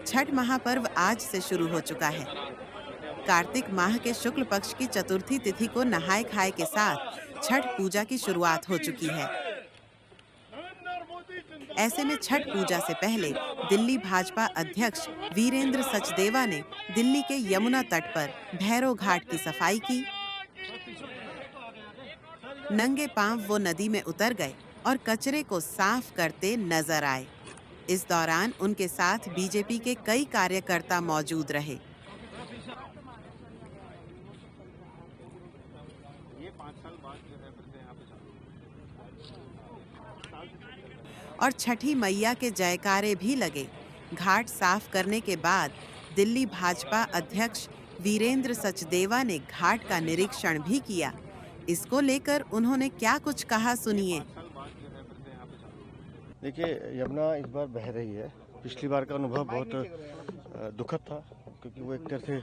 छठ महापर्व आज से शुरू हो चुका है। कार्तिक माह के शुक्ल पक्ष की चतुर्थी तिथि को नहाय खाए के साथ छठ पूजा की शुरुआत हो चुकी है। ऐसे में छठ पूजा से पहले दिल्ली भाजपा अध्यक्ष वीरेंद्र सचदेवा ने दिल्ली के यमुना तट पर भैरव घाट की सफाई की। नंगे पांव वो नदी में उतर गए और कचरे को साफ करते नजर आए। इस दौरान उनके साथ बीजेपी के कई कार्यकर्ता मौजूद रहे। और छठी मैया के जयकारे भी लगे। घाट साफ करने के बाद दिल्ली भाजपा अध्यक्ष वीरेंद्र सचदेवा ने घाट का निरीक्षण भी किया। इसको लेकर उन्होंने क्या कुछ कहा, सुनिए। देखिए, यमुना इस बार बह रही है। पिछली बार का अनुभव बहुत दुखद था, क्योंकि वो एक तरह से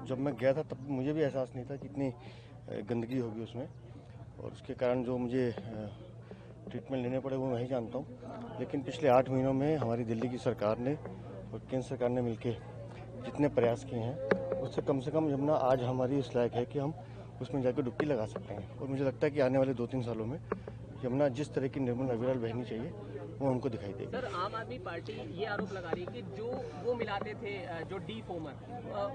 जब मैं गया था तब मुझे भी एहसास नहीं था कि इतनी गंदगी होगी उसमें, और उसके कारण जो मुझे ट्रीटमेंट लेने पड़े वो मैं ही जानता हूँ। लेकिन पिछले 8 महीनों में हमारी दिल्ली की सरकार ने और केंद्र सरकार ने मिलकर जितने प्रयास किए हैं उससे कम यमुना आज हमारी इस लायक है कि हम उसमें जाकर डुबकी लगा सकते हैं। और मुझे लगता है कि आने वाले 2-3 सालों में यमुना जिस तरह की निर्मल अविरल बहनी चाहिए वो हमको दिखाई देगी। सर, आम आदमी पार्टी ये आरोप लगा रही है कि जो वो मिलाते थे, जो डी फोमर,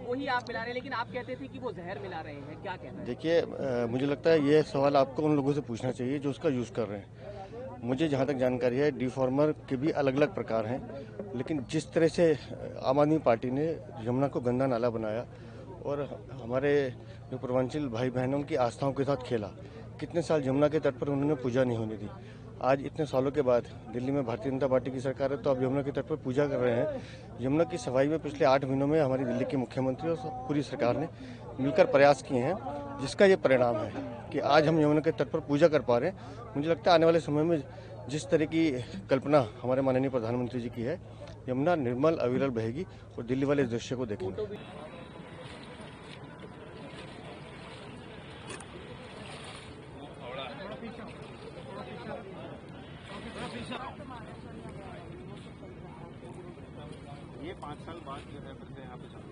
वही आप मिला रहे हैं, लेकिन आप कहते थे कि वो जहर मिला रहे हैं। क्या कहना है? देखिए, मुझे लगता है ये सवाल आपको उन लोगों से पूछना चाहिए जो उसका यूज़ कर रहे हैं। मुझे जहाँ तक जानकारी है, डिफॉर्मर के भी अलग अलग प्रकार हैं, लेकिन जिस तरह से आम आदमी पार्टी ने यमुना को गंदा नाला बनाया और हमारे जो पूर्वांचल भाई बहनों की आस्थाओं के साथ खेला, कितने साल यमुना के तट पर उन्होंने पूजा नहीं होने दी। आज इतने सालों के बाद दिल्ली में भारतीय जनता पार्टी की सरकार है, तो अब यमुना के तट पर पूजा कर रहे हैं। यमुना की सफाई में पिछले 8 महीनों में हमारी दिल्ली के मुख्यमंत्री और पूरी सरकार ने मिलकर प्रयास किए हैं, जिसका ये परिणाम है कि आज हम यमुना के तट पर पूजा कर पा रहे हैं। मुझे लगता है आने वाले समय में जिस तरह की कल्पना हमारे माननीय प्रधानमंत्री जी की है, यमुना निर्मल अविरल बहेगी और दिल्ली वाले इस दृश्य को देखेंगे। ये 5 साल बाद जो है फिर से यहाँ पे चालू